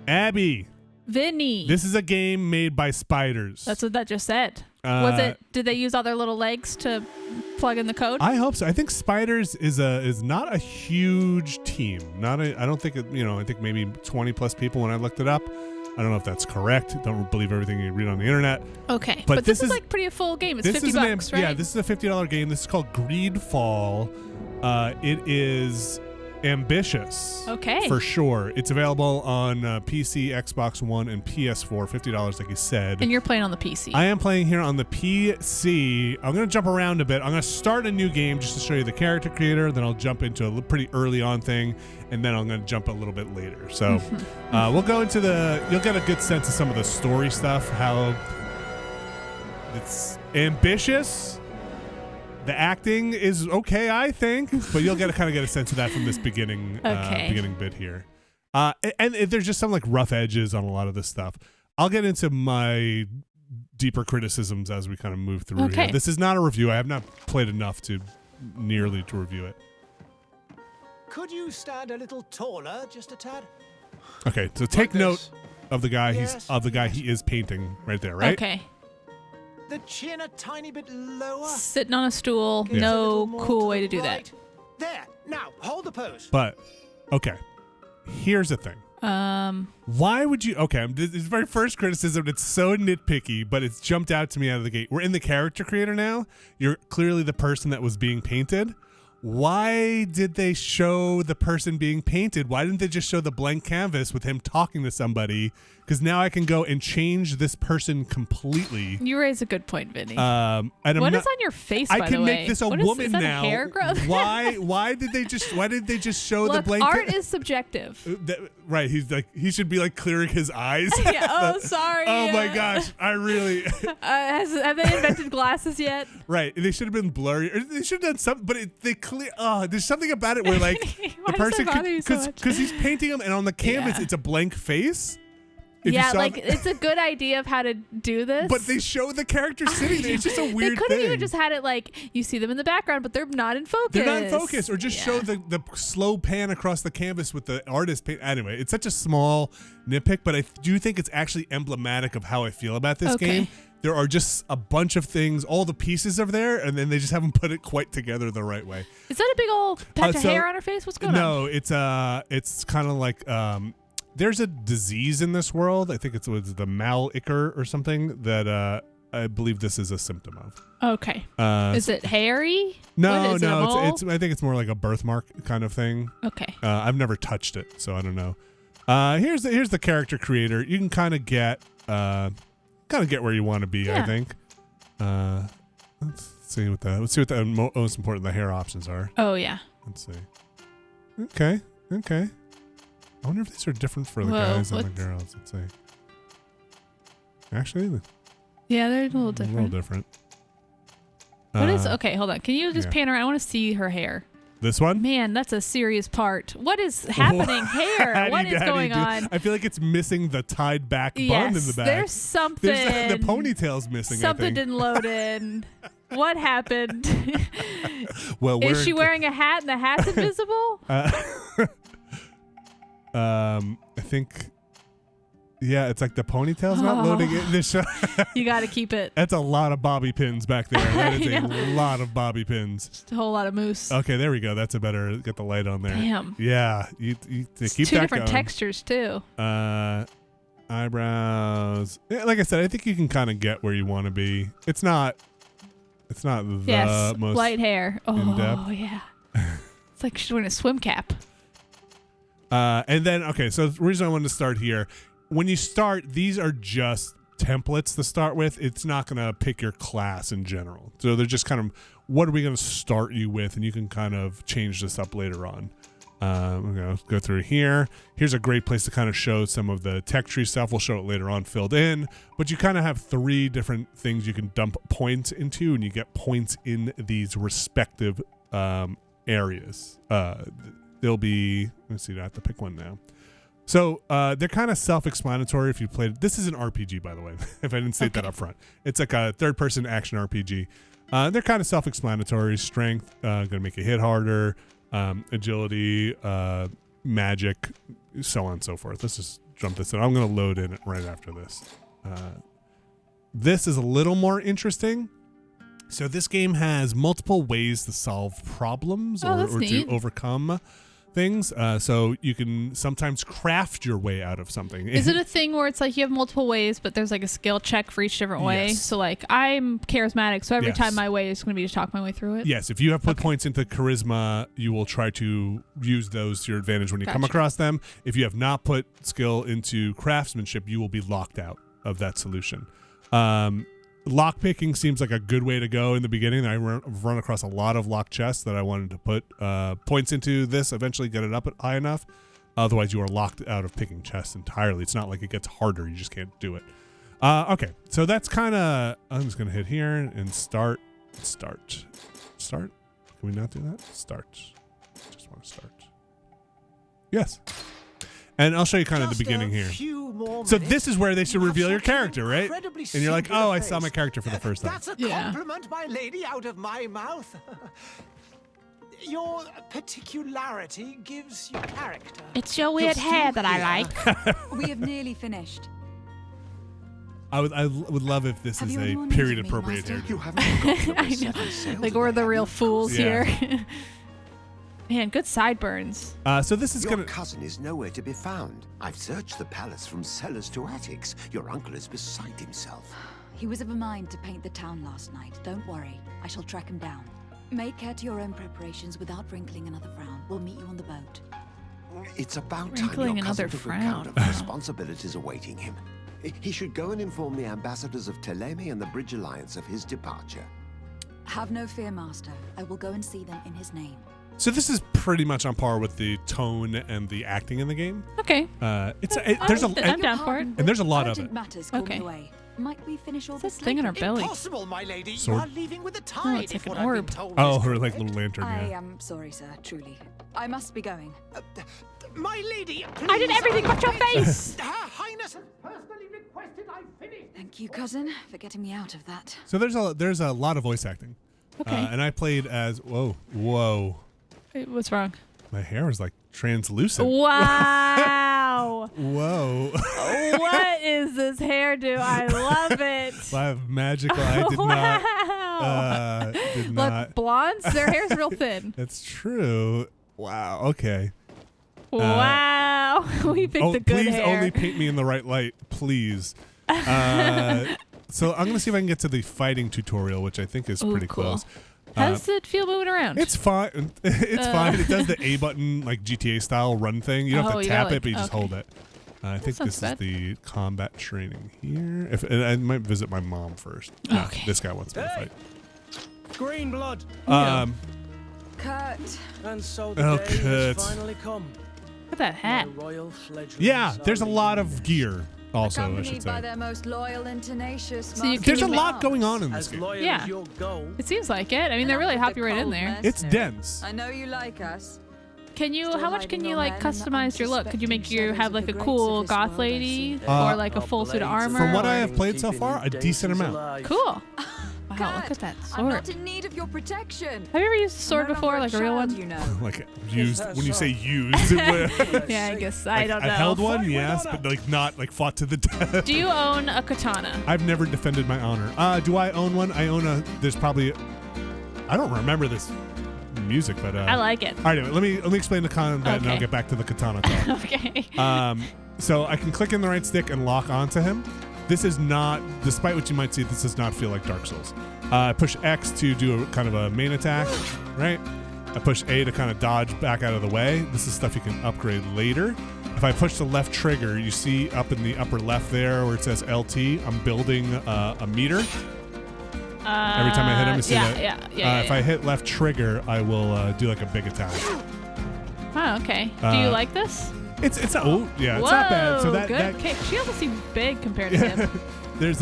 Abby. Vinny. This is a game made by spiders. That's what that just said. Did they use all their little legs to plug in the code? I hope so. I think Spiders is not a huge team. I don't think I think maybe 20 plus people when I looked it up. I don't know if that's correct. Don't believe everything you read on the internet. Okay. But this is like pretty a full game. It's $50, right? Yeah, this is a $50 game. This is called GreedFall. It is ambitious. Okay. For sure. It's available on PC, Xbox One, and PS4. $50, like you said. And you're playing on the PC. I am playing here on the PC. I'm going to jump around a bit. I'm going to start a new game just to show you the character creator. Then I'll jump into a pretty early on thing. And then I'm going to jump a little bit later. So we'll go into you'll get a good sense of some of the story stuff, how it's ambitious. The acting is okay, I think, but you'll get a sense of that from this beginning bit here. And there's just some like rough edges on a lot of this stuff. I'll get into my deeper criticisms as we kind of move through here. This is not a review. I have not played enough to review it. Could you stand a little taller, just a tad? Okay, so take note of the guy. He is painting right there, right? Okay. The chin a tiny bit lower. Sitting on a stool. Yeah. No cool way to do that. There. Now, hold the pose. But, okay. Here's the thing. Why would you... Okay, this is my first criticism. It's so nitpicky, but it's jumped out to me out of the gate. We're in the character creator now. You're clearly the person that was being painted. Why did they show the person being painted? Why didn't they just show the blank canvas with him talking to somebody? Because now I can go and change this person completely. You raise a good point, Vinny. And what is on your face, by the way? I can make this a woman is that now. A hair growth? Why did they just show the blank? Art is subjective. Right. He should be like clearing his eyes. Yeah. Oh, sorry. Oh my gosh. I really. Have they invented glasses yet? Right. They should have been blurry. Or they should have done something. But they clear. There's something about it where like the person because he's painting him and on the canvas it's a blank face. It's a good idea of how to do this. But they show the character sitting there. It's just a weird thing. They could have even just had it like you see them in the background, but they're not in focus. They're not in focus. Or just show the slow pan across the canvas with the artist paint. Anyway, it's such a small nitpick, but I do think it's actually emblematic of how I feel about this game. There are just a bunch of things. All the pieces are there, and then they just haven't put it quite together the right way. Is that a big old patch of hair on her face? What's going on? No, it's kind of like... there's a disease in this world. I think it's the Mal-Ichor or something that I believe this is a symptom of. Okay. Is it hairy? No. It's I think it's more like a birthmark kind of thing. Okay. I've never touched it, so I don't know. Here's the character creator. You can kind of get where you want to be. Yeah. I think. Let's see what the most important the hair options are. Oh yeah. Let's see. Okay. I wonder if these are different for the guys and the girls. Let's see. Actually, yeah, they're a little different. What is... Okay, hold on. Can you just pan around? I want to see her hair. This one? Man, that's a serious part. What is happening here? What is going on? I feel like it's missing the tied back bun in the back. There's something. The ponytail's missing, Something didn't load in. What happened? Well, is she wearing a hat and the hat's invisible? I think, it's like the ponytail's not loading it. You got to keep it. That's a lot of bobby pins back there. That is a lot of bobby pins. Just a whole lot of mousse. Okay, there we go. That's get the light on there. Damn. Yeah, you keep that going. Two different textures too. Eyebrows. Like I said, I think you can kind of get where you want to be. It's not the most light hair. in-depth. Oh yeah. It's like she's wearing a swim cap. And then, so the reason I wanted to start here, when you start, these are just templates to start with. It's not going to pick your class in general. So they're just kind of, what are we going to start you with? And you can kind of change this up later on. I'm going to go through here. Here's a great place to kind of show some of the tech tree stuff. We'll show it later on filled in. But you kind of have 3 different things you can dump points into, and you get points in these respective areas. They'll be, let's see, I have to pick one now. So they're kind of self-explanatory if you played. This is an RPG, by the way, if I didn't state that up front. It's like a third-person action RPG. They're kind of self-explanatory. Strength, going to make you hit harder. Agility, magic, so on and so forth. Let's just jump this in. I'm going to load in right after this. This is a little more interesting. So this game has multiple ways to solve problems or to overcome things. So you can sometimes craft your way out of something. Is it a thing where it's like you have multiple ways, but there's like a skill check for each different way? Yes. So like I'm charismatic, so every time my way is going to be to talk my way through it? Yes. If you have put points into charisma, you will try to use those to your advantage when you come across them. If you have not put skill into craftsmanship, you will be locked out of that solution. Lockpicking seems like a good way to go in the beginning. I've run across a lot of locked chests that I wanted to put points into this, eventually get it up high enough. Otherwise, you are locked out of picking chests entirely. It's not like it gets harder. You just can't do it. Okay, so that's kind of... I'm just going to hit here and start. Start? Can we not do that? Start. Just want to start. Yes. And I'll show you kind of the beginning here. So this is where they should reveal your character, right? And you're like, oh, I saw my character for the first time. That's a compliment, my lady, out of my mouth. Your particularity gives you character. It's your weird hair that I like. We have nearly finished. I would love if this is a period-appropriate hairdo. You haven't forgotten like we're the real fools here. Man, good sideburns. So this is Your cousin is nowhere to be found. I've searched the palace from cellars to attics. Your uncle is beside himself. He was of a mind to paint the town last night. Don't worry, I shall track him down. Make care to your own preparations without wrinkling another frown. We'll meet you on the boat. It's about Wrinkling time your cousin another took frown. account of the responsibilities awaiting him. He should go and inform the ambassadors of Teleme and the Bridge Alliance of his departure. Have no fear, Master. I will go and see them in his name. So this is pretty much on par with the tone and the acting in the game. Okay. I'm down for it. And there's a lot of it. Matters call me away. Might we finish all What's this this thing in her later? belly? Impossible, my lady. Sword? You are leaving with the tide. it's like if an what I've orb. been told Oh, is her like correct. little lantern. I Yeah. am sorry, sir, truly. I must be going. My lady, I did everything but your face. Her Highness has personally requested I finish. Thank you, cousin, for getting me out of that. So there's a lot of voice acting. Okay. And I played as whoa. Wait, what's wrong? My hair is like translucent. Wow. Whoa. What is this hairdo? I love it. I have magical. I did Wow. Did not. Look, blondes, their hair's real thin. That's true. Wow. Okay. Wow. We picked a good please hair. only paint me in the right light, please. So I'm gonna see if I can get to the fighting tutorial, which I think is pretty cool. close. How does it feel moving around? It's fine. It's fine. It does the A button, like GTA style run thing. You don't have to tap it, but you just hold it. I think this is the combat training here. I might visit my mom first. Okay. This guy wants me to fight. Green blood. Kurt. And so the day Kurt. has finally come. Look at that hat. The royal fledglings Yeah, there's a are lot of leaving gear. Also, I Accompanied should by say. their most loyal and tenacious So you master There's a Can in lot arms. going on in this as game. loyal Yeah. as your goal. It seems like it. I mean, they're really Enough happy with the right in cold there. It's mercenary. dense. I know you like us. Can you? Still How much can hiding you your like men in the customize your look? Could you make you unsuspecting have like a shadows of the cool greats of this goth world, I lady, see. or like a Our full suit of blades armor? From what I or- have played so keeping far, a you decent daisies amount. alive. Cool. Wow, Kurt, look at that I'm sword. not in need of your protection. Have you ever used a sword I'm no before, longer like a real child, one? You know. Like used that when you so? say used. Yeah, I guess I don't know. I held one, Fight with yes, honor. but like not like fought to the death. Do you own a katana? I've never defended my honor. Do I own one? I own a. There's probably. I don't remember this music, but I like it. All right, anyway, let me explain the combat, and I'll Okay. get back to the katana talk. Okay. So I can click in the right stick and lock onto him. This is not, despite what you might see, this does not feel like Dark Souls. I push X to do a kind of a main attack, right? I push A to kind of dodge back out of the way. This is stuff you can upgrade later. If I push the left trigger, you see up in the upper left there where it says LT, I'm building a meter. Every time I hit him, you see that? Yeah. If I hit left trigger, I will do like a big attack. Oh, okay. Do you like this? It's not, oh yeah, it's Whoa, not bad. So good that kick. She also seems big compared to him. there's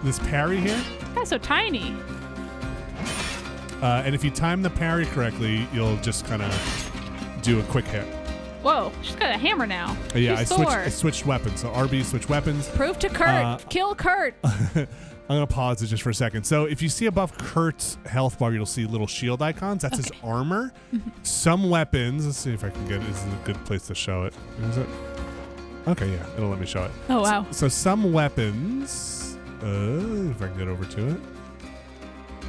this parry here, That's so tiny. and if you time the parry correctly, you'll just kind of do a quick hit. Whoa, she's got a hammer now. Yeah, She's I Thor. switched weapons. So RB switch weapons. Prove to Kurt. Kill Kurt. I'm gonna pause it just for a second. So if you see above Kurt's health bar, you'll see little shield icons. That's his armor. Some weapons. Let's see if I can get it. This is a good place to show it. Is it? Okay, yeah, it'll let me show it. Oh, wow. So some weapons, if I can get over to it.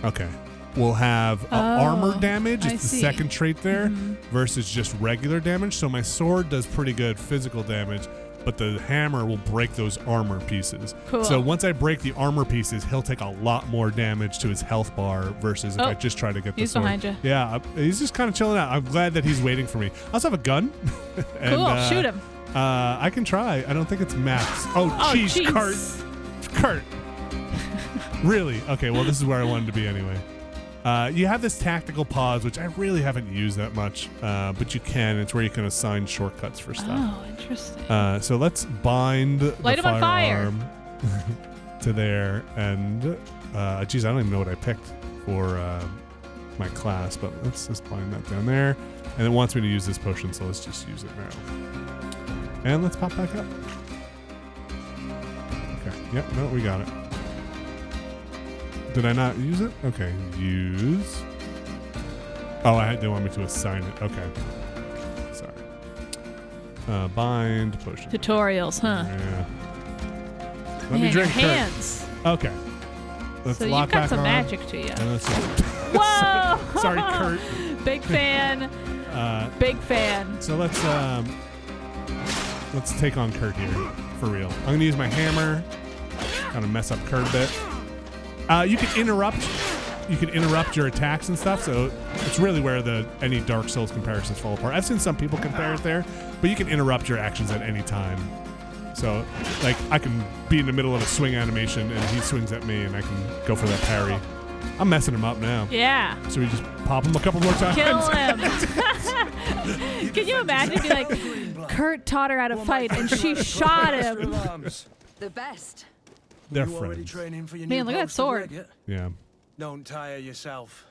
Okay. Will have armor damage. It's the second trait there versus just regular damage. So my sword does pretty good physical damage, but the hammer will break those armor pieces. Cool. So once I break the armor pieces, he'll take a lot more damage to his health bar versus if I just try to get the sword. He's behind you. Yeah, he's just kind of chilling out. I'm glad that he's waiting for me. I also have a gun. And, Cool. Shoot him. I can try. I don't think it's max. Oh, jeez, Kurt. Really? Okay, well, this is where I wanted to be anyway. You have this tactical pause, which I really haven't used that much, but you can. It's where you can assign shortcuts for stuff. Oh, interesting. So let's bind Light the him on fire. firearm to there. And, geez, I don't even know what I picked for my class, but let's just bind that down there. And it wants me to use this potion, so let's just use it now. And let's pop back up. Okay. Yep. No, we got it. Did I not use it? Okay. Use. Oh, they want me to assign it. Okay. Sorry. Bind potion. Tutorials, huh? Yeah. Let me Man, drink. your hands. Okay. Let's So lock you've got back some on. magic to you. And let's Whoa! Sorry, Kurt. Big fan. Big fan. So let's take on Kurt here for real. I'm gonna use my hammer, kind of mess up Kurt a bit. You can interrupt your attacks and stuff. So it's really where any Dark Souls comparisons fall apart. I've seen some people compare it there, but you can interrupt your actions at any time. So like I can be in the middle of a swing animation and he swings at me and I can go for that parry. I'm messing him up now. Yeah. So we just pop him a couple more times. Kill him. Can you imagine being like, Kurt taught her how to fight and she shot him? The best. They're You already friends. training for your Man, new look at that post of sword. legate? Yeah. Don't tire yourself.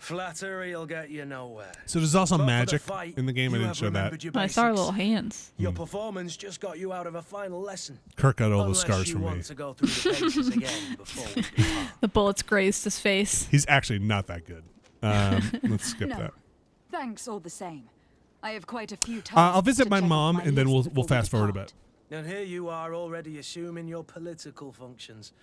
Flattery'll get you nowhere. So there's also But for the magic fight, in the game. I you didn't have show that. remembered your I saw her basics. little hands. Your performance just got you out of a final lesson. Kirk got all those Unless scars you from me. want to go through the paces again before we depart. The bullets grazed his face. He's actually not that good. Let's skip No. that. Thanks all the same. I have quite a few tasks I'll visit to my check off mom my and then list we'll before we fast forward a depart. bit. And here you are already assuming your political functions.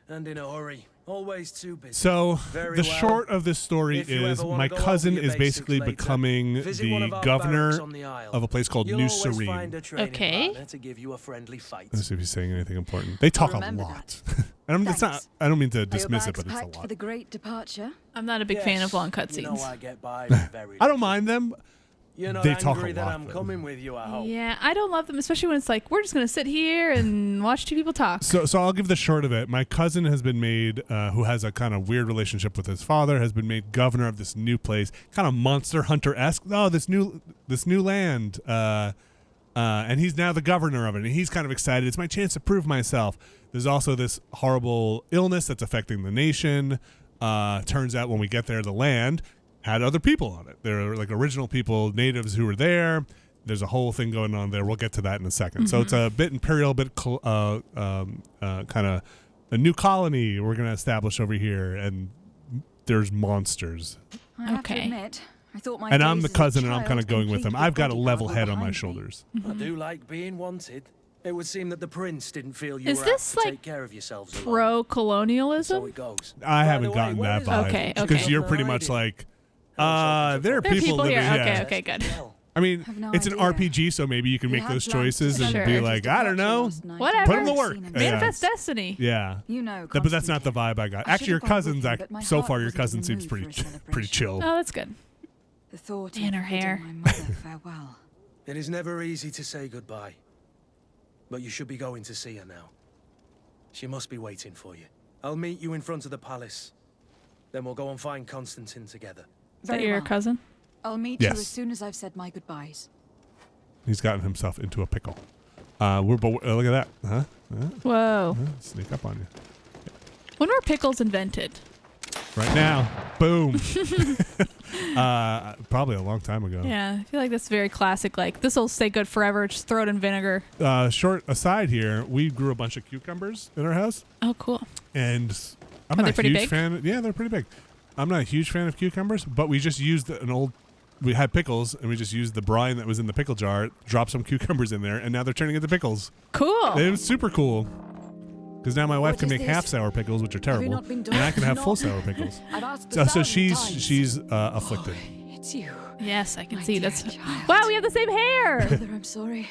And in a hurry. Always too busy. So Very the well. short of this story If you is ever wanna my go over cousin your is basics basically later, becoming visit one of the our barracks governor on the Isle. of a place called You'll New always Serene. find a training Okay. partner to give you a friendly fight. Let's see if he's saying anything important. They talk a remember lot. I don't mean to dismiss it, but it's a packed for lot. the great departure. I'm not a big fan of long cutscenes. You know I get by with very I don't mind them. You're not They angry talk a that lot, I'm though. coming with you, I hope. Yeah, I don't love them, especially when it's like, we're just going to sit here and watch two people talk. So I'll give the short of it. My cousin has been made, who has a kind of weird relationship with his father, has been made governor of this new place, kind of Monster Hunter-esque. Oh, this new land, and he's now the governor of it, and he's kind of excited. It's my chance to prove myself. There's also this horrible illness that's affecting the nation. Turns out when we get there, the land had other people on it. There are like original people, natives who were there. There's a whole thing going on there. We'll get to that in a second. Mm-hmm. So it's a bit imperial, bit kind of a new colony we're going to establish over here, and there's monsters. I have Okay. to admit, I thought my And I'm days the as a cousin, and I'm kind of child going with them. complete I've got a bodyguard level were head on my behind me. shoulders. I do like being wanted. It would seem that the prince didn't feel you Is were this, apt to like, take care of yourselves alone. So Pro-colonialism? it goes. I By haven't the way, gotten where that is vibe. Okay, Because okay. you're pretty No much idea. like, I was there are hoping to There are people people here. living Okay, yeah. okay, good. Well, I mean, Have no it's an idea. RPG, so maybe you can We make had those plans to choices and Sure. be celebrate like, the I don't departure know. last night. Whatever. Put 'em to I've work. seen him. Yeah. Manifest destiny. Yeah. You know, But that's not the Constantine. vibe I got. I Actually, your should've gone with cousin's you, like but my so heart far your wasn't in cousin the seems mood for a pretty celebration. chill. Oh, that's good. The thought And of her hair. bidding my mother farewell. it is never easy to say goodbye. But you should be going to see her now. She must be waiting for you. I'll meet you in front of the palace. Then we'll go and find Constantine together. Is that Very your well. cousin? I'll meet Yes. you as soon as I've said my goodbyes. He's gotten himself into a pickle. Look at that. Huh? Whoa. Sneak up on you. When were pickles invented? Right now. Boom. Probably a long time ago. Yeah, I feel like that's very classic. Like, this will stay good forever. Just throw it in vinegar. Short aside here, we grew a bunch of cucumbers in our house. Oh, cool. And I'm Are not they a pretty huge big? fan. Yeah, they're pretty big. I'm not a huge fan of cucumbers, but we just used an old we had pickles, and we just used the brine that was in the pickle jar, dropped some cucumbers in there, and now they're turning into pickles. Cool. It was super cool. Because now my wife can make half sour pickles, which are terrible, and I can have full sour pickles. So she's afflicted. It's you. Yes, I can see. dear That's child. wow. We have the same hair. Mother, I'm sorry.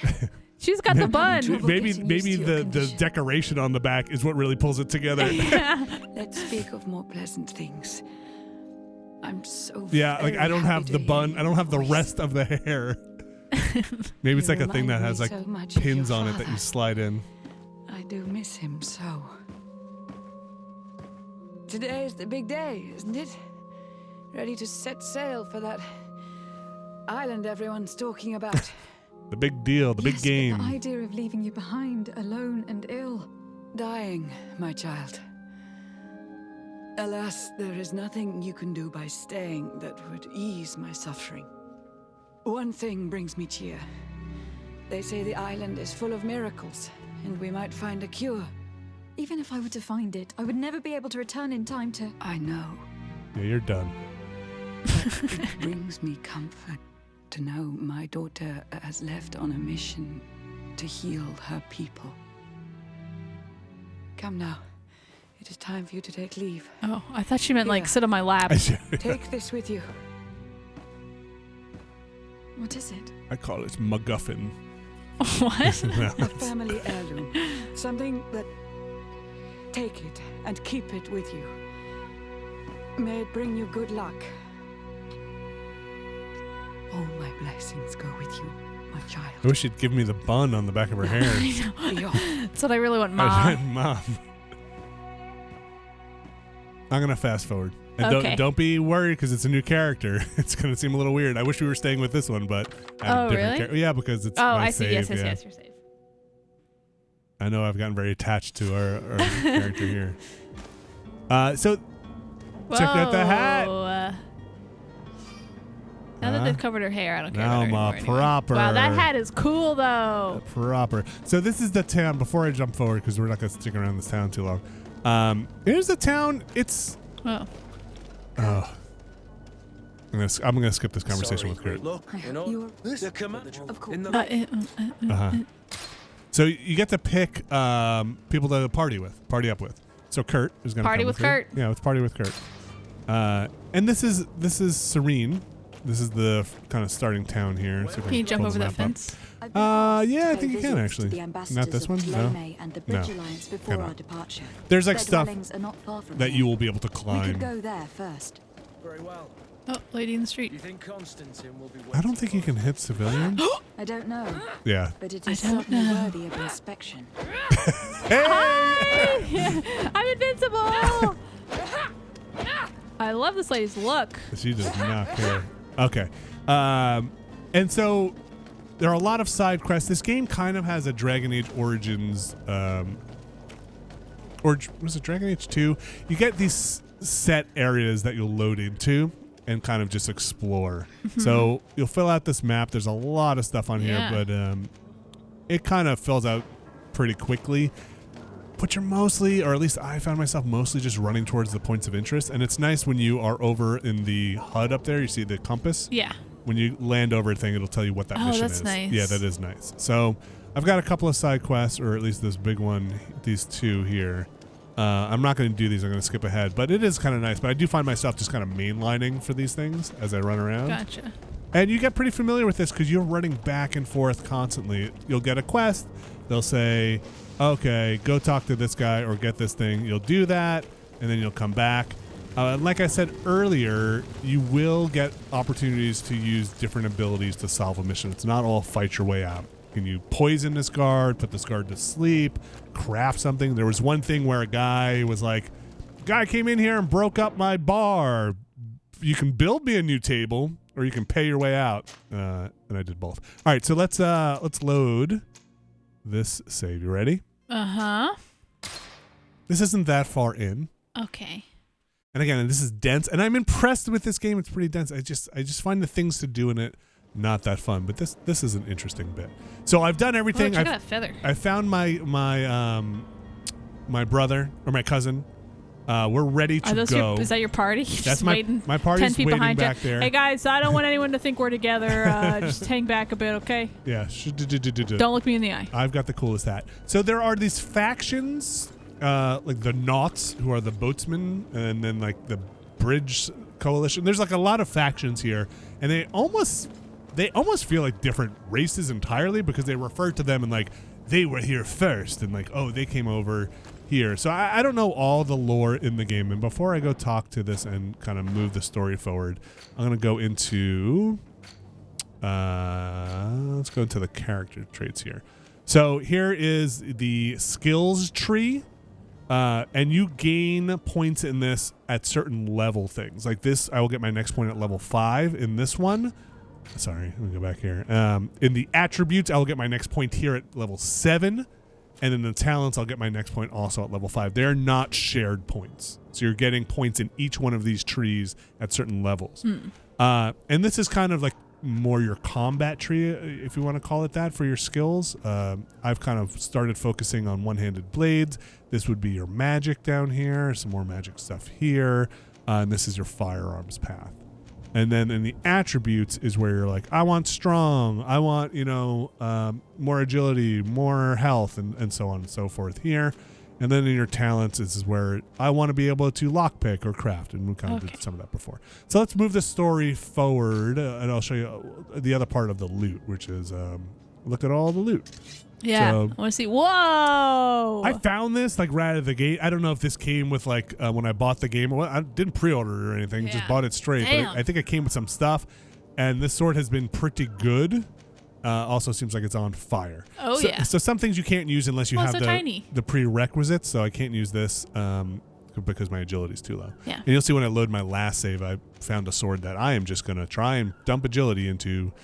She's got the bun. Maybe Getting used to your the condition. decoration on the back is what really pulls it together. Yeah. Let's speak of more pleasant things. I'm so Yeah, like very I don't happy have to the hear bun. your I don't have the voice. rest of the hair. Maybe it's You like a thing that remind has me like so much of your pins on it that you father. slide in. I do miss him so. Today is the big day, isn't it? Ready to set sail for that island everyone's talking about. The big deal, the big Yes, but game. the idea of leaving you behind, alone and ill. Dying, my child. Alas, there is nothing you can do by staying that would ease my suffering. One thing brings me cheer. They say the island is full of miracles, and we might find a cure. Even if I were to find it, I would never be able to return in time to... I know. Yeah, you're done. But it brings me comfort to know my daughter has left on a mission to heal her people. Come now. It is time for you to take leave. Oh, I thought she meant like Yeah. sit on my lap. Take this with you. What is it? I call it MacGuffin. What? A family heirloom. Something that... Take it and keep it with you. May it bring you good luck. All my blessings go with you, my child. I wish she'd give me the bun on the back of her hair. Be off. That's what I really want, Mom. Mom. I'm gonna fast forward. And Okay. don't be worried because it's a new character. It's gonna seem a little weird. I wish we were staying with this one, but I have a Oh, different really? Yeah, because it's Oh, my I see. save, Yes, yes, yeah. yes. You're safe. I know I've gotten very attached to our character here. So check out the hat. Whoa. Now that they've covered her hair, I don't care Now about her I'm anymore anyway. proper. Wow, that hat is cool though. Proper. So this is the town. Before I jump forward, because we're not gonna stick around this town too long. Here's the town. It's Oh. I'm gonna skip this conversation with Kurt. Look, you know, You're- the command Of course. in the Uh-huh. So you get to pick people to party up with. So Kurt is gonna Party come with you. Kurt. Yeah, let's party with Kurt. And this is Serene. This is the kind of starting town here. So Can you jump pull over the that map up. fence? Yeah, I think you can actually. Not this one. No. And the No. Bridge Alliance before Cannot. our departure. There's like Their stuff dwellings are not far from that here. you will be able to We climb. could go there first. very well. Oh, lady in the Do street. you think Constantine will be I don't think you can hit civilians. I don't know, Yeah. but it I is don't certainly know. worthy of inspection. Hi! I'm invincible. I love this lady's look. She does not care. Okay. And so there are a lot of side quests. This game kind of has a Dragon Age Origins, or was it Dragon Age 2? You get these set areas that you'll load into and kind of just explore. So you'll fill out this map. There's a lot of stuff on Yeah. here, but it kind of fills out pretty quickly. But you're mostly, or at least I found myself mostly just running towards the points of interest. And it's nice when you are over in the HUD up there, you see the compass. Yeah. When you land over a thing, it'll tell you what that Oh, mission that's is. nice. Yeah, that is nice. So I've got a couple of side quests, or at least this big one, these two here. I'm not going to do these. I'm going to skip ahead. But it is kind of nice. But I do find myself just kind of mainlining for these things as I run around. Gotcha. And you get pretty familiar with this because you're running back and forth constantly. You'll get a quest. They'll say, okay, go talk to this guy or get this thing. You'll do that, and then you'll come back. Like I said earlier, you will get opportunities to use different abilities to solve a mission. It's not all fight your way out. Can you poison this guard, put this guard to sleep, craft something? There was one thing where a guy was like, guy came in here and broke up my bar. You can build me a new table, or you can pay your way out. And I did both. All right, so let's load this save. You ready? Uh-huh. This isn't that far in. Okay. And again, this is dense, and I'm impressed with this game. It's pretty dense. I just find the things to do in it not that fun. But this is an interesting bit. So I've done Oh, everything. check out that feather. I found my brother or my cousin We're ready to go. Is that your party? That's my party's 10 feet waiting behind back you. there. Hey guys, I don't want anyone to think we're together. Just hang back a bit, okay? Yeah. Don't look me in the eye. I've got the coolest hat. So there are these factions, like the Naughts, who are the boatsmen, and then like the Bridge Coalition. There's like a lot of factions here, and they almost feel like different races entirely because they refer to them and like they were here first, and like, oh, they came over here. So I don't know all the lore in the game, and before I go talk to this and kind of move the story forward, I'm gonna go into let's go into the character traits here. So here is the skills tree, and you gain points in this at certain level things. Like this, I will get my next point at level 5 in this one. Sorry, let me go back here. In the attributes, I will get my next point here at level 7. And then the talents, I'll get my next point also at level 5. They're not shared points. So you're getting points in each one of these trees at certain levels. And this is kind of like more your combat tree, if you want to call it that, for your skills. I've kind of started focusing on one-handed blades. This would be your magic down here, some more magic stuff here. And this is your firearms path. And then in the attributes is where you're like, I want strong, I want, more agility, more health, and so on and so forth here. And then in your talents is where I want to be able to lockpick or craft, and we kind of did some of that before. So let's move the story forward, and I'll show you the other part of the loot, which is look at all the loot. Yeah, so, I want to see. Whoa! I found this like right out of the gate. I don't know if this came with like when I bought the game. I didn't pre-order it or anything. Just bought it straight. Damn. But I think it came with some stuff. And this sword has been pretty good. Also seems like it's on fire. Oh, so, yeah. So some things you can't use unless you have tiny. The prerequisites. So I can't use this because my agility is too low. Yeah. And you'll see when I load my last save, I found a sword that I am just going to try and dump agility into.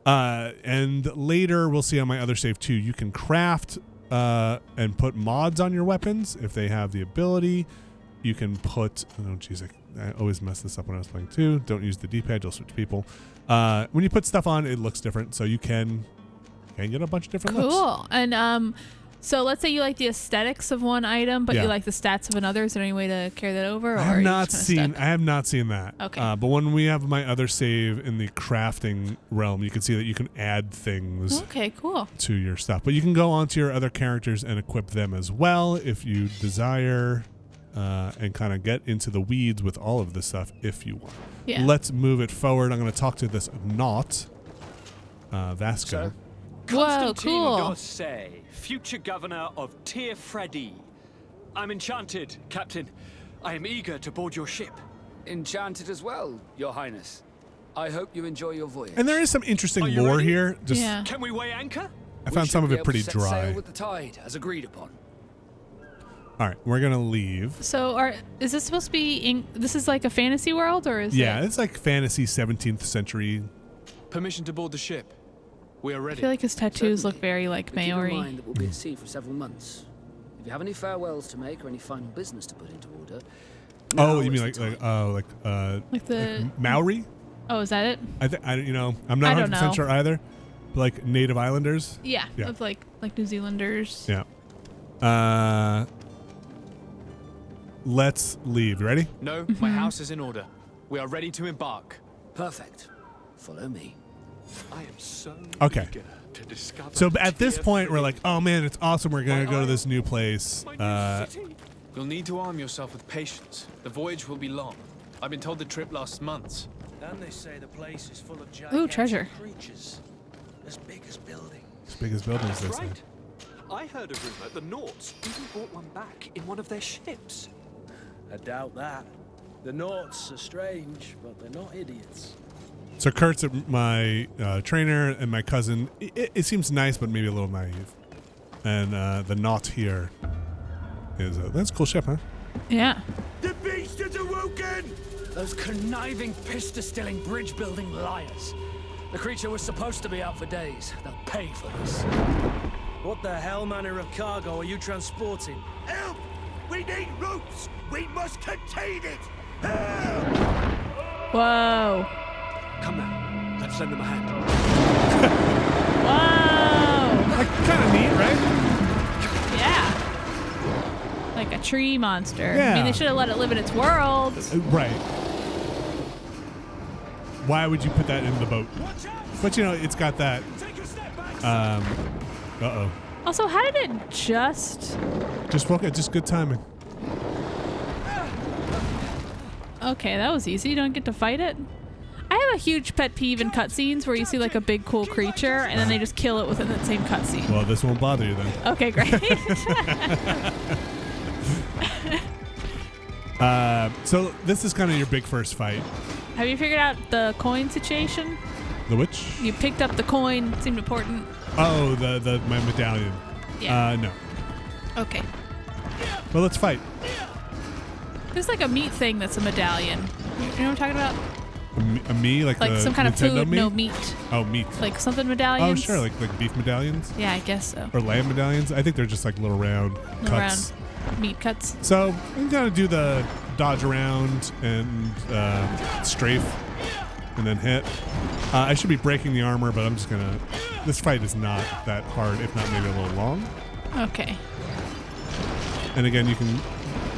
And later we'll see on my other save too, you can craft and put mods on your weapons if they have the ability. You can put, oh geez, I always mess this up when I was playing too. Don't use the D-pad, you'll switch people. When you put stuff on, it looks different, so you can get a bunch of different looks. Cool. And so let's say you like the aesthetics of one item, but you like the stats of another. Is there any way to carry that over? Or I have not seen that. Okay. But when we have my other save in the crafting realm, you can see that you can add things. Okay, cool. To your stuff, but you can go onto your other characters and equip them as well if you desire, and kind of get into the weeds with all of this stuff if you want. Yeah. Let's move it forward. I'm going to talk to this Naut, Vasco. Whoa, cool. D'Orsay, future governor of Tir Freddy. I'm enchanted, Captain. I am eager to board your ship. Enchanted as well, Your Highness. I hope you enjoy your voyage. And there is some interesting lore here. Just Can we weigh anchor? I found some of it pretty dry. Sail with the tide, as agreed upon. All right, we're gonna leave. So, is this supposed to be? This is like a fantasy world, or is it? Yeah, it's like fantasy 17th century. Permission to board the ship. We are ready. I feel like his tattoos look very like Maori. Keep in mind that we'll be at sea for several months. If you have any farewells to make or any final business to put into order. Oh, you mean like the Maori? Oh, is that it? I'm not 100% sure either. But like Native Islanders. Yeah, of like New Zealanders. Yeah. Let's leave. You ready? No, my house is in order. We are ready to embark. Perfect. Follow me. I am so okay. eager to discover. So at this point, we're like, oh man, it's awesome. We're gonna go to this new place. You'll need to arm yourself with patience. The voyage will be long. I've been told the trip lasts months. And they say the place is full of giant treasure. creatures, as big as buildings. As big as buildings, That's they right. say. I heard a rumor the Naughts even brought one back in one of their ships. I doubt that. The Naughts are strange, but they're not idiots. So Kurt's my trainer, and my cousin. It seems nice, but maybe a little naive. And the Naut here is that's a cool ship, huh? Yeah. The beast is awoken! Those conniving, pista-stilling, bridge-building liars. The creature was supposed to be out for days. They'll pay for this. What the hell manner of cargo are you transporting? Help! We need ropes! We must contain it! Help! Whoa. Come now, let's lend them a hand. Whoa. Like kind of neat, right? Yeah. Like a tree monster. Yeah. I mean, they should have let it live in its world. Right. Why would you put that in the boat? But, you know, it's got that. Uh-oh. Also, how did it just good timing. Okay, that was easy. You don't get to fight it. I have a huge pet peeve in cutscenes where you see like a big cool creature and then they just kill it within that same cutscene. Well, this won't bother you then. Okay, great. So this is kind of your big first fight. Have you figured out the coin situation? The which? You picked up the coin. Seemed important. Oh, my medallion. Yeah. No. Okay. Well, let's fight. There's like a meat thing that's a medallion. You know what I'm talking about? A me? Like some kind of Nintendo food? meat? No, meat. Oh, meat. Like something medallions? Oh, sure. Like beef medallions? Yeah, I guess so. Or lamb medallions? I think they're just like little round cuts. Round meat cuts. So I'm going to do the dodge around and strafe and then hit. I should be breaking the armor, but I'm just going to... This fight is not that hard, if not maybe a little long. Okay. And again, you can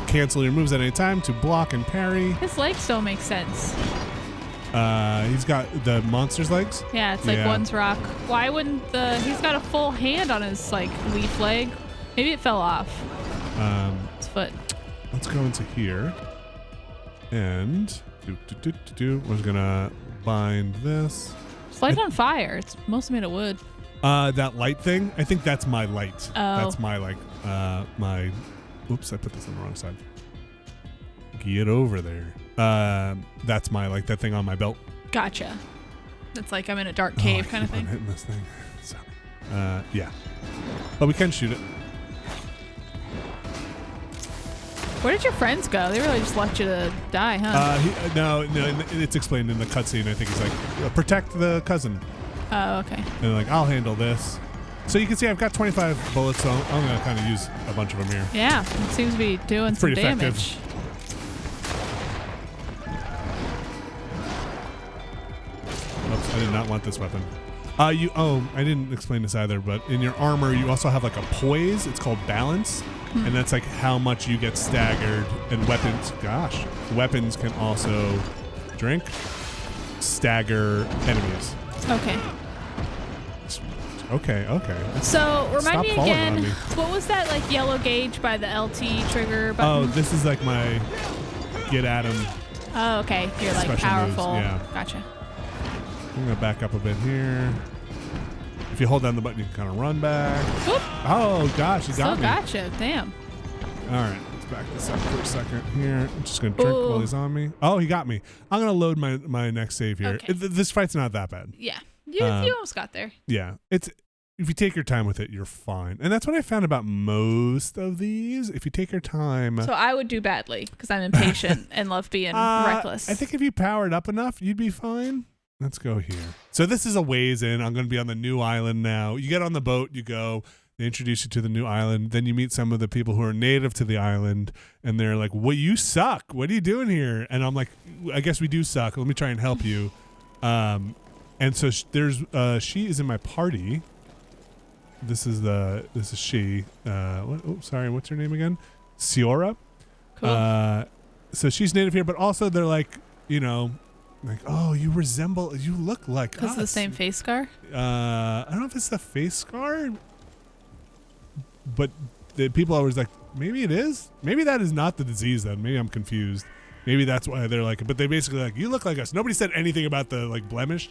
cancel your moves at any time to block and parry. His legs don't make sense. He's got the monster's legs? Yeah, it's like one's rock. Why wouldn't he's got a full hand on his like leaf leg. Maybe it fell off. His foot. Let's go into here. And we're gonna bind this. It's light on fire. It's mostly made of wood. That light thing, I think that's my light. Oh. That's my my oops, I put this on the wrong side. Get over there. That's my that thing on my belt. Gotcha. It's like I'm in a dark cave kind of thing. I'm hitting this thing. Sorry. Yeah. But we can shoot it. Where did your friends go? They really just left you to die, huh? No, it's explained in the cutscene. I think he's like, protect the cousin. Oh, okay. And like, I'll handle this. So you can see I've got 25 bullets, so I'm going to kind of use a bunch of them here. Yeah, it seems to be doing some damage. Effective. Oops, I did not want this weapon. I didn't explain this either, but in your armor, you also have like a poise. It's called balance. And that's like how much you get staggered. And weapons can also stagger enemies. Okay. Okay. So remind me again, me. What was that like yellow gauge by the LT trigger button? Oh, this is like my get at him. Oh, okay. You're like powerful. Moves, yeah. Gotcha. I'm gonna back up a bit here. If you hold down the button, you can kind of run back. Whoop. Oh gosh, he got me. Gotcha. Damn. All right, let's back this up for a second here. I'm just gonna drink while he's on me. Oh, he got me. I'm gonna load my next save here. Okay. This fight's not that bad. Yeah, you almost got there. Yeah, if you take your time with it, you're fine. And that's what I found about most of these. If you take your time. So I would do badly because I'm impatient and love being reckless. I think if you powered up enough, you'd be fine. Let's go here. So this is a ways in. I'm going to be on the new island now. You get on the boat, you go, they introduce you to the new island. Then you meet some of the people who are native to the island, and they're like, well, you suck. What are you doing here? And I'm like, I guess we do suck. Let me try and help you. And so there's she is in my party. This is she. Sorry, what's her name again? Ciora. Cool. So she's native here, but also they're like, like, oh, you look like us. This is the same face scar? I don't know if it's the face scar, but the people are always like, maybe it is. Maybe that is not the disease then. Maybe I'm confused. Maybe that's why they're like, but they basically like, you look like us. Nobody said anything about the like blemish.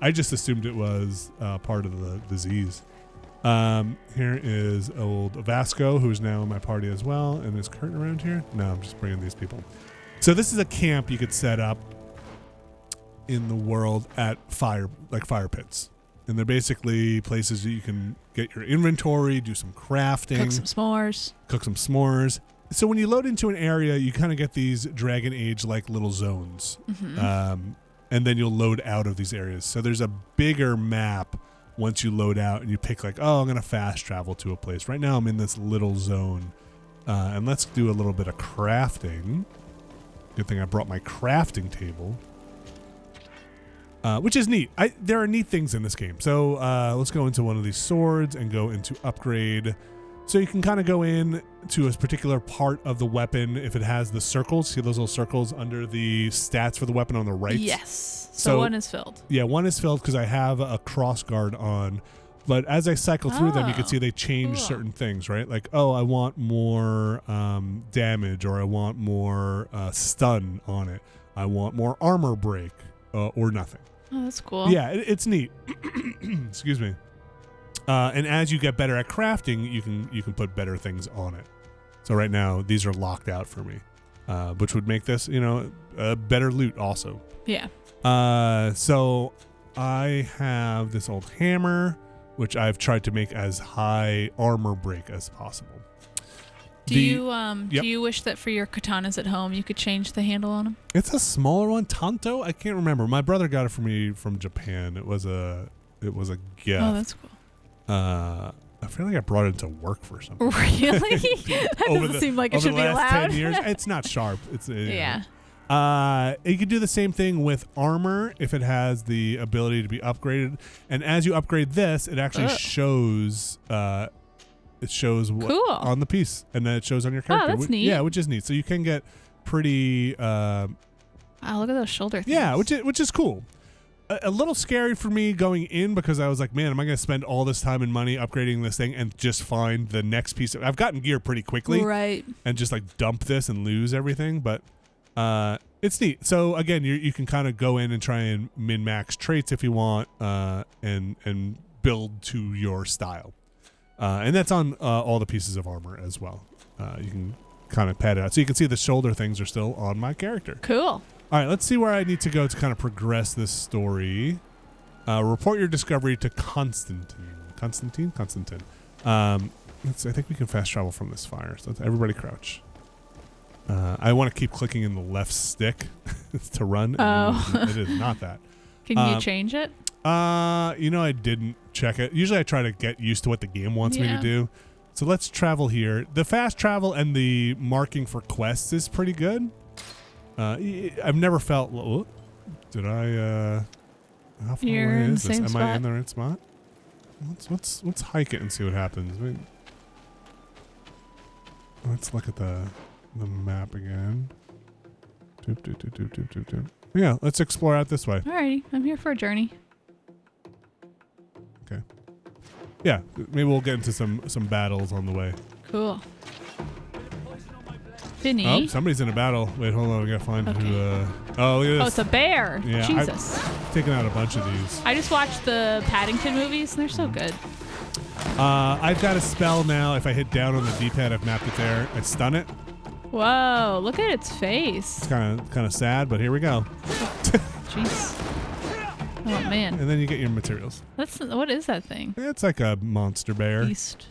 I just assumed it was part of the disease. Here is old Vasco, who's now in my party as well. And is Curtin around here? No, I'm just bringing these people. So this is a camp you could set up in the world at fire pits, and they're basically places that you can get your inventory, do some crafting, cook some s'mores. So when you load into an area, you kind of get these Dragon Age like little zones, and then you'll load out of these areas. So there's a bigger map once you load out, and you pick like, oh, I'm gonna fast travel to a place. Right now I'm in this little zone, and let's do a little bit of crafting. Good thing I brought my crafting table. Which is neat. There are neat things in this game. So let's go into one of these swords and go into upgrade. So you can kind of go in to a particular part of the weapon if it has the circles. See those little circles under the stats for the weapon on the right? Yes. So one is filled. Yeah, one is filled because I have a cross guard on. But as I cycle through them, you can see they change certain things, right? Like, oh, I want more damage, or I want more stun on it. I want more armor break, or nothing. Oh, that's cool. Yeah, it's neat. Excuse me. And as you get better at crafting, you can put better things on it. So right now, these are locked out for me, which would make this, a better loot also. Yeah. So I have this old hammer, which I've tried to make as high armor break as possible. Do you wish that for your katanas at home you could change the handle on them? It's a smaller one, Tanto. I can't remember. My brother got it for me from Japan. It was a gift. Oh, that's cool. I feel like I brought it to work for something. Really? That doesn't seem like it should be allowed. Over the last 10 years, it's not sharp. It's yeah. You can do the same thing with armor if it has the ability to be upgraded. And as you upgrade this, it actually shows what on the piece, and then it shows on your character. Oh, that's neat. Yeah, which is neat. So you can get pretty. Wow, look at those shoulder things. Yeah, which is cool. A little scary for me going in because I was like, man, am I going to spend all this time and money upgrading this thing and just find the next piece? I've gotten gear pretty quickly, right? And just like dump this and lose everything, but. It's neat. So again, you can kind of go in and try and min-max traits if you want, and build to your style. And that's on all the pieces of armor as well. You can kind of pad it out. So you can see the shoulder things are still on my character. Cool. All right, let's see where I need to go to kind of progress this story. Report your discovery to Constantine. Constantine? I think we can fast travel from this fire. So everybody crouch. I want to keep clicking in the left stick to run. Oh. It is not that. Can you change it? I didn't check it. Usually I try to get used to what the game wants me to do. So let's travel here. The fast travel and the marking for quests is pretty good. I've never felt... Did I... how far away is this? Am I in the right spot? Let's hike it and see what happens. Let's look at the map again. Yeah, let's explore out this way. Alrighty, I'm here for a journey. Okay. Yeah, maybe we'll get into some battles on the way. Cool. Finny. Oh, somebody's in a battle. Wait, hold on. We gotta find who. Oh, look at this. Oh, it's a bear. Yeah, Jesus. I've taken out a bunch of these. I just watched the Paddington movies, and they're so good. I've got a spell now. If I hit down on the D-pad, I've mapped it there. I stun it. Whoa! Look at its face. It's kind of sad, but here we go. Jeez. Oh man. And then you get your materials. What is that thing? It's like a monster bear. Beast.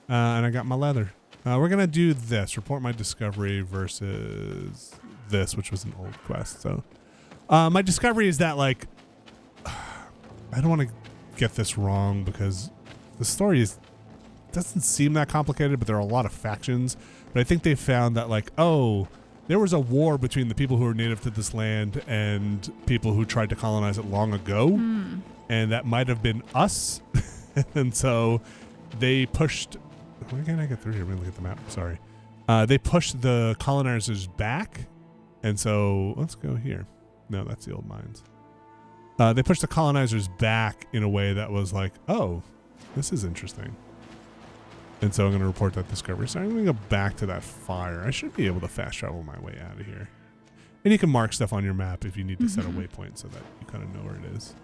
And I got my leather. We're gonna do this. Report my discovery versus this, which was an old quest. So, my discovery is that I don't want to get this wrong because the story doesn't seem that complicated, but there are a lot of factions. But I think they found that there was a war between the people who are native to this land and people who tried to colonize it long ago, and that might have been us. And so they pushed. Why can't I get through here? Let me look at the map. Sorry. They pushed the colonizers back, and so let's go here. No, that's the old mines. They pushed the colonizers back in a way that was like, oh, this is interesting. And so I'm going to report that discovery. So I'm going to go back to that fire. I should be able to fast travel my way out of here. And you can mark stuff on your map if you need to set a waypoint so that you kind of know where it is.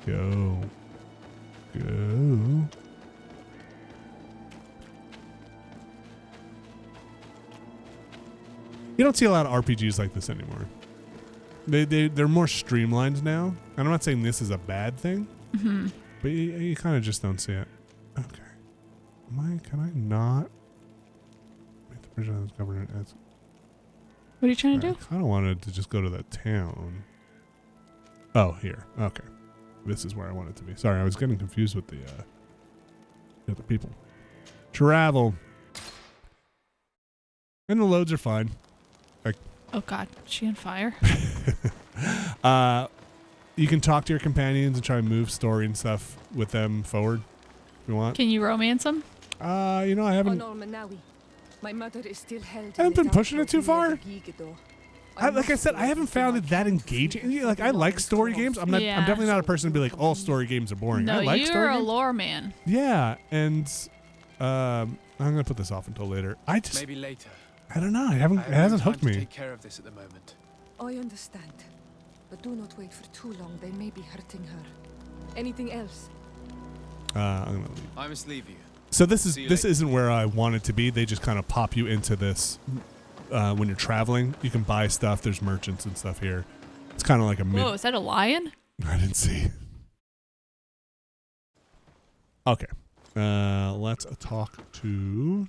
Go. Go. You don't see a lot of RPGs like this anymore. They're more streamlined now. And I'm not saying this is a bad thing, but you kind of just don't see it. Okay. Can I not make the bridge on this governor? What are you trying to do? I kind of wanted to just go to the town. Oh, here. Okay. This is where I want it to be. Sorry, I was getting confused with the people. Travel. And the loads are fine. Oh God, is she on fire? You can talk to your companions and try and move story and stuff with them forward. if you want. Can you romance him? You know, I haven't. My mother is still held. I haven't been pushing it too far. Like I said, I haven't found it that engaging. You know, like I like story games. I'm definitely not a person to be like all story games are boring. No, I like you're story a games. lore man. Yeah, and I'm gonna put this off until later. Maybe later. I don't know. It hasn't hooked me. Take care of this at the moment. I understand, but do not wait for too long. They may be hurting her. Anything else? I'm gonna leave. I must leave you. So this isn't where I want it to be. They just kind of pop you into this when you're traveling. You can buy stuff. There's merchants and stuff here. It's kind of like a. Whoa, is that a lion? I didn't see. Okay, let's talk to.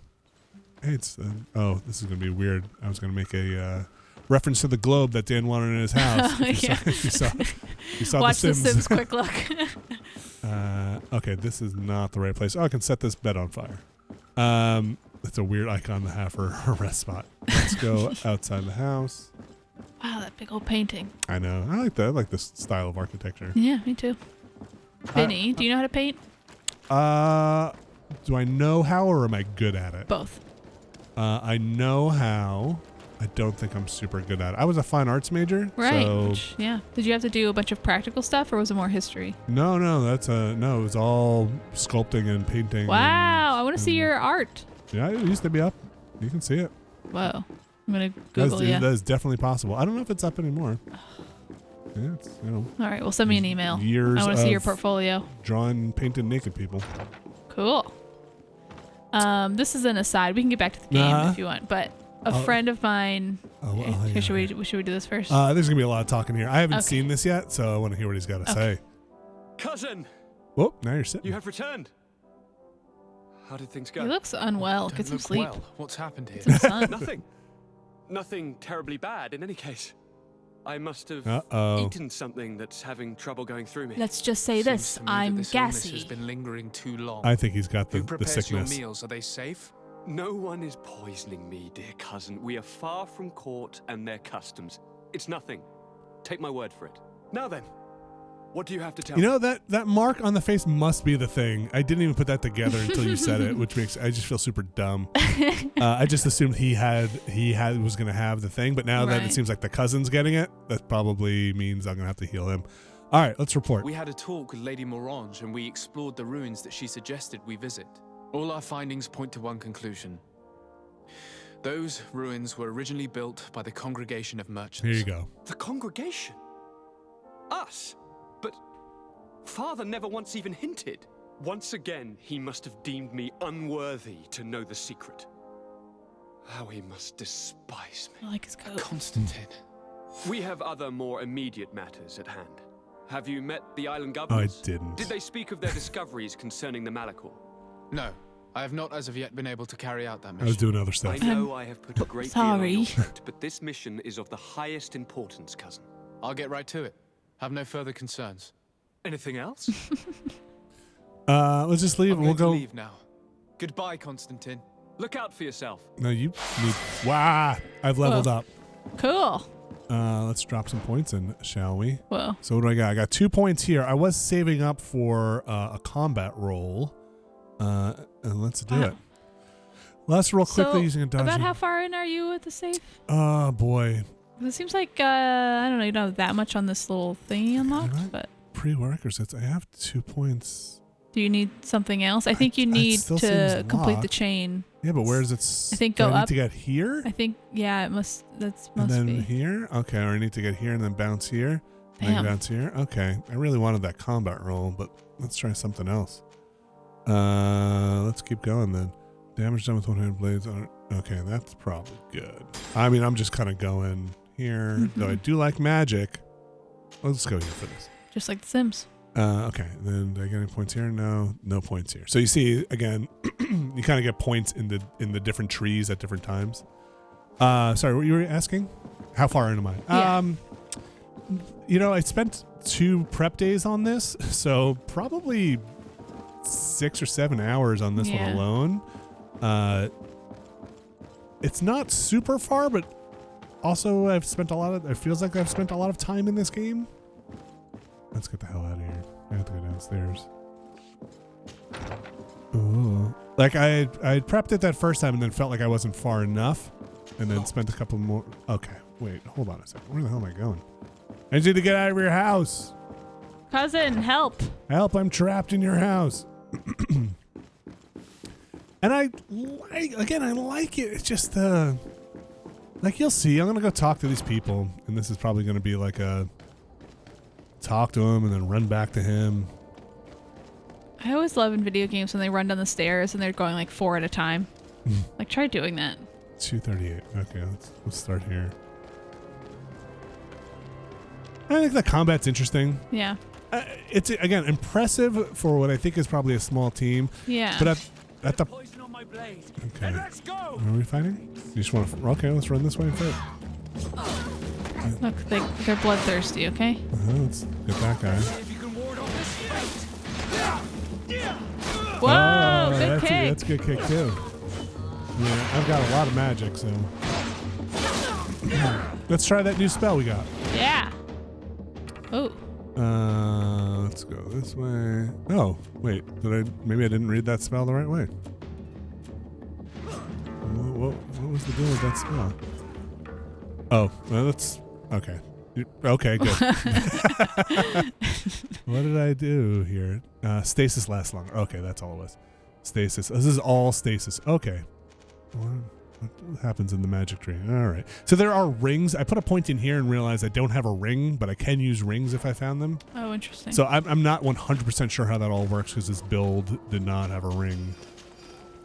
Hey, it's oh, this is gonna be weird. I was gonna make a reference to the globe that Dan wanted in his house. You saw Watch The Sims. The Sims quick look. Okay, this is not the right place. Oh, I can set this bed on fire. That's a weird icon to have for a rest spot. Let's go outside the house. Wow, that big old painting. I know. I like that. I like this style of architecture. Yeah, me too. Vinny, do you know how to paint? Do I know how or am I good at it? Both. I know how. I don't think I'm super good at it. I was a fine arts major. Right. So Yeah. Did you have to do a bunch of practical stuff or was it more history? no, it was all sculpting and painting. Wow. I want to see your art. Yeah, it used to be up. You can see it. Whoa. I'm going to Google you. That is definitely possible. I don't know if it's up anymore. Yeah, it's, you know. All right. Well, send me an email. Years I want to see your of portfolio. Drawing painted naked people. Cool. This is an aside. We can get back to the game if you want, but a friend of mine. Yeah. Should we do this first? There's gonna be a lot of talking here. I haven't seen this yet, so I want to hear what he's got to say. Cousin! Whoa, now you're sitting. You have returned. How did things go? He looks unwell. Get some sleep. Well. What's happened here? Some sun. Nothing. Nothing terribly bad in any case. I must have eaten something that's having trouble going through me. Let's just say this. I'm this gassy. Has been lingering too long. I think he's got Who the prepares sickness. your meals? Are they safe? No one is poisoning me, dear cousin. We are far from court and their customs. It's nothing. Take my word for it. Now then, what do you have to tell me? You know, that mark on the face must be the thing. I didn't even put that together until you said it, which makes I just feel super dumb. I just assumed he was gonna have the thing, but now that it seems like the cousin's getting it, that probably means I'm gonna have to heal him. All right, let's report. We had a talk with Lady Mirage and we explored the ruins that she suggested we visit. All our findings point to one conclusion. Those ruins were originally built by the Congregation of Merchants. Here you go. The congregation? Us? But Father never once even hinted. Once again, he must have deemed me unworthy to know the secret. How he must despise me. I like his coat. Constantine. We have other more immediate matters at hand. Have you met the island governors? I didn't. Did they speak of their discoveries concerning the Malachor? No, I have not as of yet been able to carry out that mission. I was doing other stuff. I know I have put a great deal on your plate, but this mission is of the highest importance, cousin. I'll get right to it. Have no further concerns. Anything else? Let's just leave. I'm We'll going go. to leave now. Goodbye, Constantine. Look out for yourself. No, you need. Wow, I've leveled up. Cool. Let's drop some points in, shall we? Whoa. So what do I got? I got 2 points here. I was saving up for a combat roll. And let's do it. Let's roll quickly using a dodge. About how far in are you at the safe? Oh boy. It seems like I don't know. You don't have that much on this little thingy unlocked, but Pre-workers. I have 2 points. do you need something else? I think you need still to seems complete the locked. chain. Yeah, but where does it? I think do go I need up to get here. I think it must. That And must then be. here. Okay, or I need to get here and then bounce here. And then Damn. bounce here. Okay, I really wanted that combat roll, but let's try something else. Let's keep going then. Damage done with one-handed blades. Okay, that's probably good. I mean, I'm just kind of going here. Though I do like magic. Let's go here for this. Just like The Sims. Okay, then do I get any points here? No points here. So you see, again, you kind of get points in the different trees at different times. Sorry, what you were asking? How far in am I? Yeah. You know, I spent 2 prep days on this, so probably 6 or 7 hours on this one alone. It's not super far, but also it feels like I've spent a lot of time in this game. Let's get the hell out of here. I have to go downstairs. Ooh. Like I prepped it that first time and then felt like I wasn't far enough, and then spent a couple more. Okay, wait, hold on a second. Where the hell am I going? I need you to get out of your house. Cousin, help. Help, I'm trapped in your house. And I like it. It's just like you'll see. I'm gonna go talk to these people, and this is probably gonna be like a talk to him and then run back to him. I always love in video games when they run down the stairs and they're going like 4 at a time. Like, try doing that. 238. Okay, let's start here. I think the combat's interesting. Yeah. It's again impressive for what I think is probably a small team. Yeah. But at the Okay. Let's go. Are we fighting? You just want to? Okay, let's run this way first. Look, they're bloodthirsty. Okay. Let's get that guy. Whoa! Good that's kick. That's a good kick too. Yeah, I've got a lot of magic, so let's try that new spell we got. Yeah. Oh. Let's go this way. Oh, wait. Maybe I didn't read that spell the right way. What was the deal with that spell? Oh, well, that's okay. Okay, good. What did I do here? Stasis lasts longer. Okay, that's all it was. Stasis. This is all stasis. Okay. What happens in the magic tree? All right. So there are rings. I put a point in here and realized I don't have a ring, but I can use rings if I found them. Oh, interesting. So I'm not 100% sure how that all works because this build did not have a ring.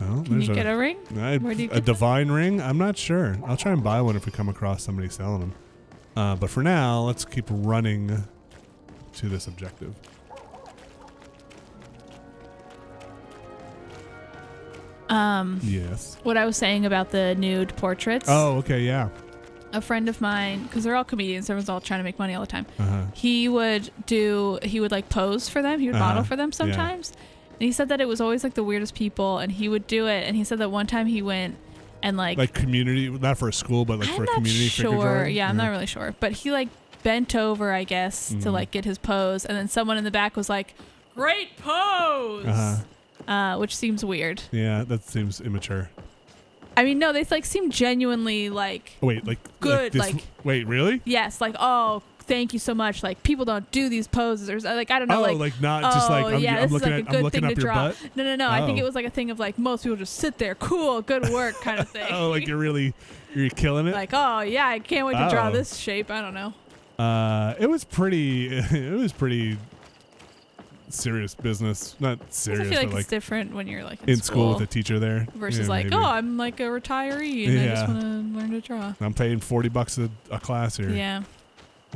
Oh, can you get a ring? Where do you get a divine ring? I'm not sure. I'll try and buy one if we come across somebody selling them. But for now, let's keep running to this objective. Yes. What I was saying about the nude portraits. Oh, okay, yeah. A friend of mine, because they're all comedians, everyone's all trying to make money all the time. Uh-huh. He would like pose for them. He would model for them sometimes. Yeah. And he said that it was always like the weirdest people, and he would do it. And he said that one time he went and like community, not for a school, but like for a community figure drawing. Yeah, I'm not really sure. But he like bent over, I guess, to like get his pose, and then someone in the back was like, "Great pose." Which seems weird. Yeah, that seems immature. I mean, no, they like seem genuinely like. Oh, wait, like good, wait, really? Yes, like thank you so much. Like people don't do these poses, or like I don't know, not just like I'm looking like a good thing up to your draw. butt. No. I think it was like a thing of like most people just sit there, cool, good work, kind of thing. Oh, like you're killing it. Like I can't wait to draw this shape. I don't know. It was pretty serious business. Not serious, I feel like but it's different when you're like in school with a teacher there versus maybe. I'm like a retiree and I just want to learn to draw. I'm paying $40 a class here. Yeah.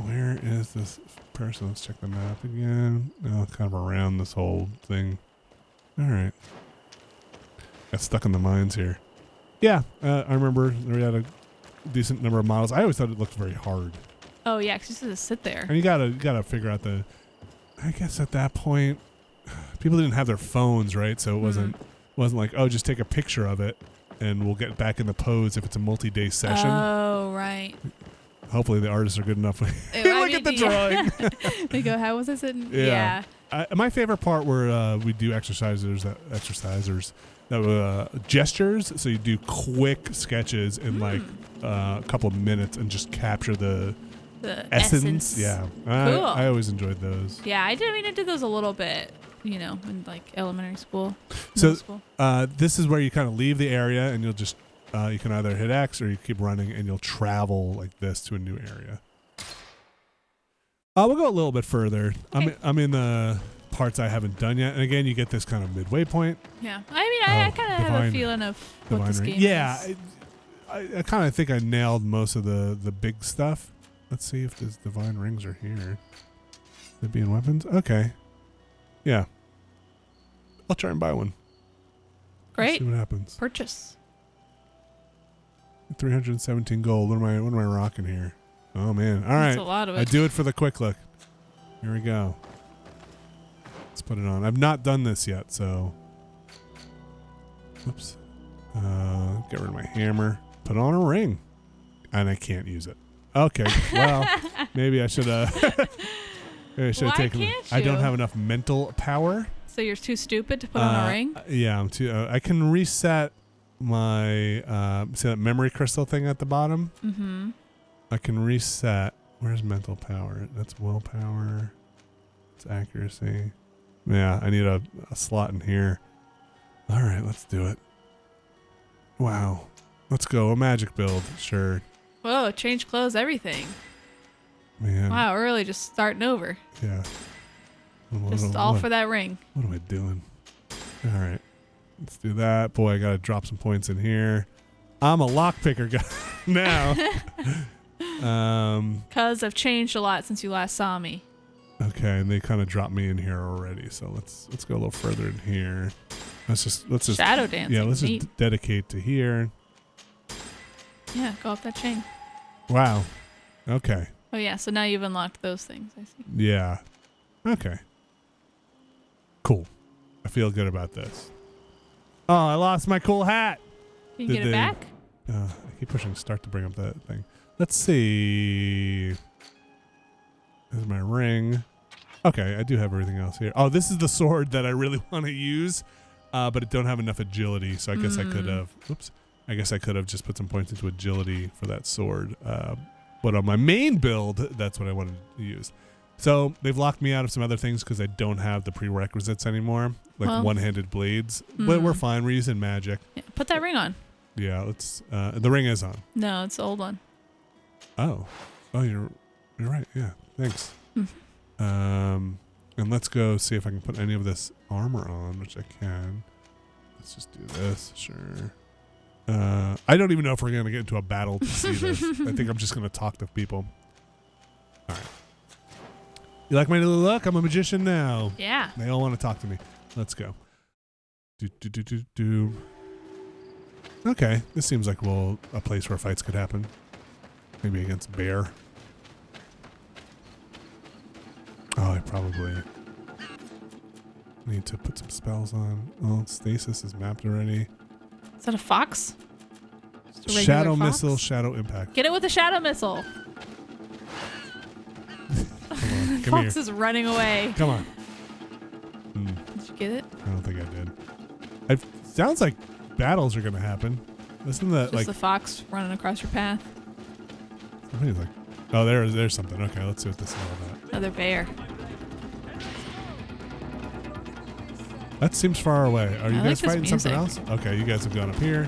Where is this person? Let's check the map again. Oh, kind of around this whole thing. All right. Got stuck in the mines here. Yeah, I remember we had a decent number of models. I always thought it looked very hard. Oh yeah, because you just sit there. And you gotta figure out I guess at that point, people didn't have their phones, right? So it wasn't like, oh, just take a picture of it and we'll get back in the pose if it's a multi-day session. Oh, right. Hopefully the artists are good enough. Look at the drawing. They go, how was this? Yeah. My favorite part were we do gestures. So you do quick sketches in like a couple of minutes and just capture the essence. Yeah. Cool. I always enjoyed those. Yeah, I did those a little bit, in like elementary school. So this is where you kind of leave the area and you'll just you can either hit X or you keep running and you'll travel like this to a new area. We'll go a little bit further. Okay. I'm in the parts I haven't done yet, and again, you get this kind of midway point. Yeah, I mean, I kind of have a feeling of what this game is. I kind of think I nailed most of the big stuff. Let's see if these divine rings are here. They being weapons? Okay. Yeah. I'll try and buy one. Great. See what happens. Purchase. 317 gold. What am I rocking here? Oh man. All right. That's a lot of it. I do it for the quick look. Here we go. Let's put it on. I've not done this yet, so oops. Get rid of my hammer. Put on a ring. And I can't use it. Okay. Well, maybe I should Why can't I don't you? have enough mental power. So you're too stupid to put on a ring? Yeah, I'm too. I can reset my see that memory crystal thing at the bottom. Mm-hmm. I can reset. Where's mental power? That's willpower. It's accuracy. Yeah, I need a slot in here. All right, let's do it. Wow, let's go a magic build. Sure. Whoa, change clothes, everything. Man. Wow, we're really just starting over. Yeah. Just all for that ring. What am I doing? All right. Let's do that. Boy, I got to drop some points in here. I'm a lockpicker guy now. Because I've changed a lot since you last saw me. Okay, and they kind of dropped me in here already. So let's go a little further in here. Let's just shadow dancing. Yeah, let's Neat. just dedicate to here. Yeah, go up that chain. Wow. Okay. Oh yeah, so now you've unlocked those things. I see. Yeah. Okay. Cool. I feel good about this. Oh, I lost my cool hat. You can get it back? I keep pushing start to bring up that thing. Let's see. There's my ring. Okay, I do have everything else here. Oh, this is the sword that I really want to use, but it don't have enough agility, so I guess I could have. Oops. I guess I could have just put some points into agility for that sword. But on my main build, that's what I wanted to use. So they've locked me out of some other things because I don't have the prerequisites anymore, like one-handed blades. But we're fine. We're using magic. Yeah, put that ring on. Yeah, let's. The ring is on. No, it's the old one. Oh, you're right. Yeah, thanks. And let's go see if I can put any of this armor on, which I can. Let's just do this. Sure. I don't even know if we're gonna get into a battle to see this. I think I'm just gonna talk to people. All right. You like my new look? I'm a magician now. Yeah. They all want to talk to me. Let's go. Do. Okay, this seems like a place where fights could happen. Maybe against bear. Oh, I probably need to put some spells on. Oh, stasis is mapped already. Is that a fox? Just a regular Shadow fox? missile, shadow impact. Get it with a shadow missile. Come Fox here. is running away. Come on. Did you get it? I don't think I did. It sounds like battles are gonna happen. Isn't that Just like the fox running across your path. somebody's like? Oh, there's something. Okay, let's see what this is all about. Another bear. That seems far away. Are you I guys like fighting this something music. else? Okay, you guys have gone up here.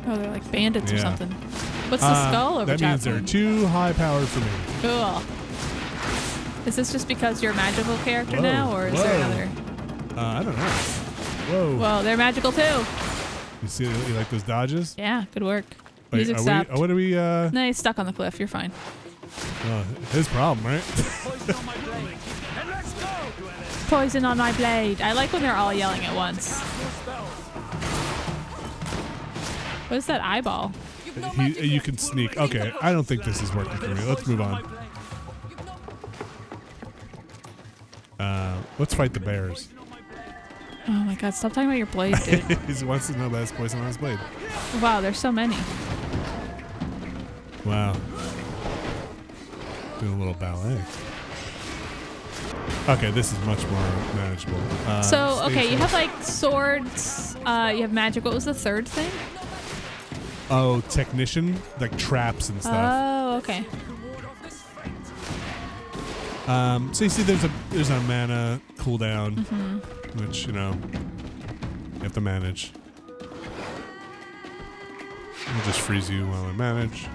Oh, they're like bandits or Yeah. something. What's the skull over That top? means they're too high powered for me. Cool. Is this just because you're a magical character Whoa, now, or is there another? I don't know. Whoa. Well, they're magical too. You see, you like those dodges? Yeah, good work. Wait, Music are we, stopped. what are we? No, he's stuck on the cliff. You're fine. His problem, right? Poison on my blade. I like when they're all yelling at once. What is that eyeball? You can sneak. Okay, I don't think this is working for me. Let's move on. Let's fight the bears. Oh my god, stop talking about your blade, dude. He wants to know that has poison on his blade. Wow, there's so many. Wow. Doing a little ballet. Okay, this is much more manageable. So, okay, you stations. have like swords, you have magic. What was the third thing? Oh, technician, like traps and stuff. Oh, okay. So you see, there's a mana cooldown, which you have to manage. I'll just freeze you while I manage,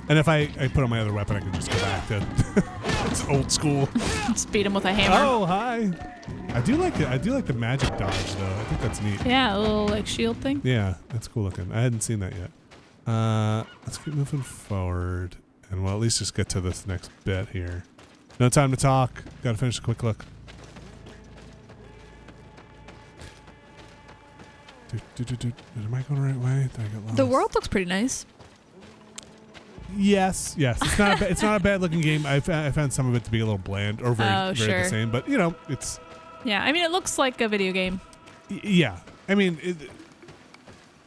and if I put on my other weapon, I can just go back to it's old school. Just beat him with a hammer. Oh, hi! I do like it. I do like the magic dodge though. I think that's neat. Yeah, a little like shield thing. Yeah, that's cool looking. I hadn't seen that yet. Let's keep moving forward, and we'll at least just get to this next bit here. No time to talk. Got to finish a quick look. Am I going the right way? Did I get lost? The world looks pretty nice. Yes. It's not. It's not a bad looking game. I found some of it to be a little bland or very the same. But it's. Yeah, I mean, it looks like a video game. Yeah, I mean,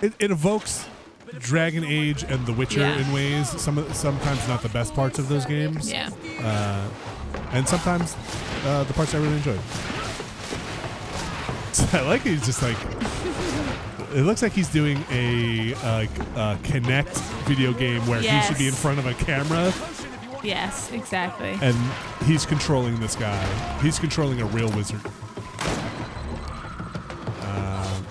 it evokes Dragon Age and The Witcher in ways. Sometimes not the best parts of those games. Yeah. And sometimes the parts I really enjoyed. So I like he's just like. It looks like he's doing a Kinect video game where he should be in front of a camera. Yes, exactly. And he's controlling this guy. He's controlling a real wizard.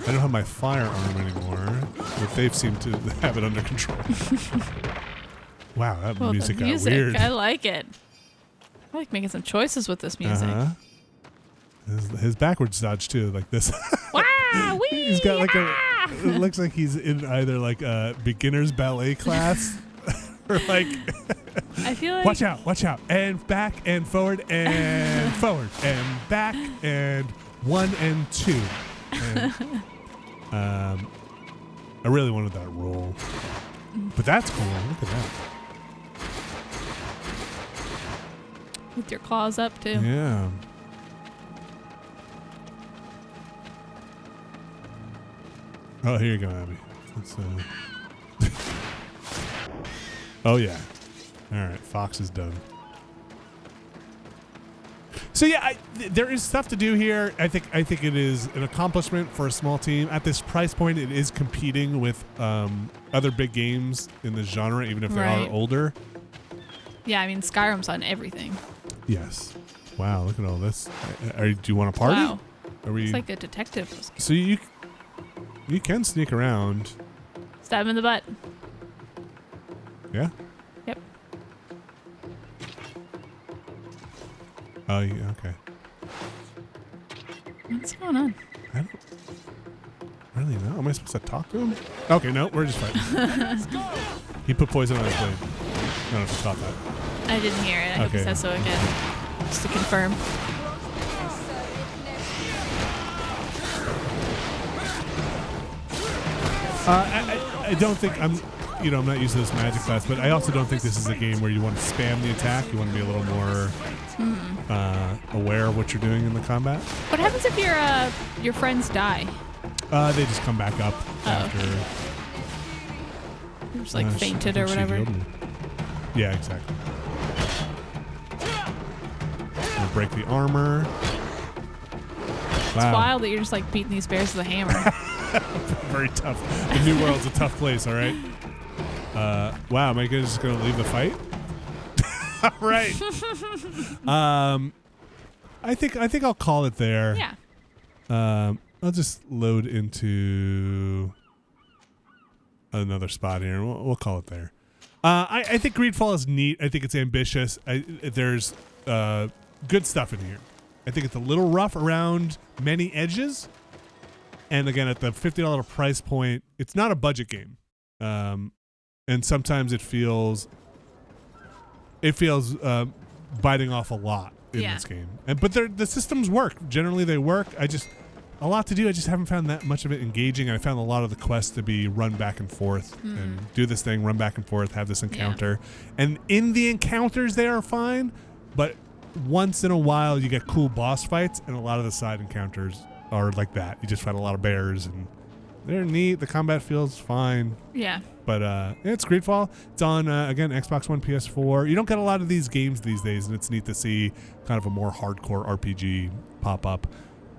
I don't have my firearm anymore, but they've seemed to have it under control. Wow, that music got weird. I like it. I like making some choices with this music. His backwards dodge too, like this. Wow, wee, he's got like it looks like he's in either like a beginner's ballet class or like. I feel like. Watch out, and back and forward and forward and back and 1 and 2. And, I really wanted that roll, but that's cool. Look at that. With your claws up too. Yeah. Oh, here you go, Abby. Let's, oh yeah. All right, Fox is done. So yeah, there is stuff to do here. I think it is an accomplishment for a small team at this price point. It is competing with other big games in this genre, even if they are older. Yeah, I mean Skyrim's on everything. Yes. Wow, look at all this. Do you want to party? Wow. It's like a detective. So you can sneak around. Stab him in the butt. Yeah. Yep. Oh, yeah, okay. What's going on? I don't really know. Am I supposed to talk to him? Okay, no, we're just fighting. He put poison on his blade. I don't know if you caught that. I didn't hear it. I hope he says so again. Just to confirm. I don't think I'm not used to this magic class, but I also don't think this is a game where you want to spam the attack. You want to be a little more aware of what you're doing in the combat. What happens if your friends die? They just come back up after. Okay. Just like fainted or whatever. Yeah, exactly. We'll break the armor. It's wild that you're just like beating these bears with a hammer. Very tough. The New World's a tough place, all right? Wow, am I just going to leave the fight? All right. I think I'll call it there. Yeah. I'll just load into another spot here. We'll call it there. I think GreedFall is neat. I think it's ambitious. There's good stuff in here. I think it's a little rough around many edges. And again, at the $50 price point, it's not a budget game. And sometimes it feels biting off a lot in this game. But the systems work. Generally, they work. A lot to do. I just haven't found that much of it engaging. And I found a lot of the quests to be run back and forth and do this thing, run back and forth, have this encounter. Yeah. And in the encounters, they are fine. But once in a while, you get cool boss fights, and a lot of the side encounters are like that. You just fight a lot of bears, and they're neat. The combat feels fine. Yeah. But it's GreedFall. It's on, again, Xbox One, PS4. You don't get a lot of these games these days, and it's neat to see kind of a more hardcore RPG pop up.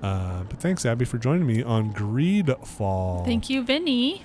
But thanks, Abby, for joining me on GreedFall. Thank you, Vinny.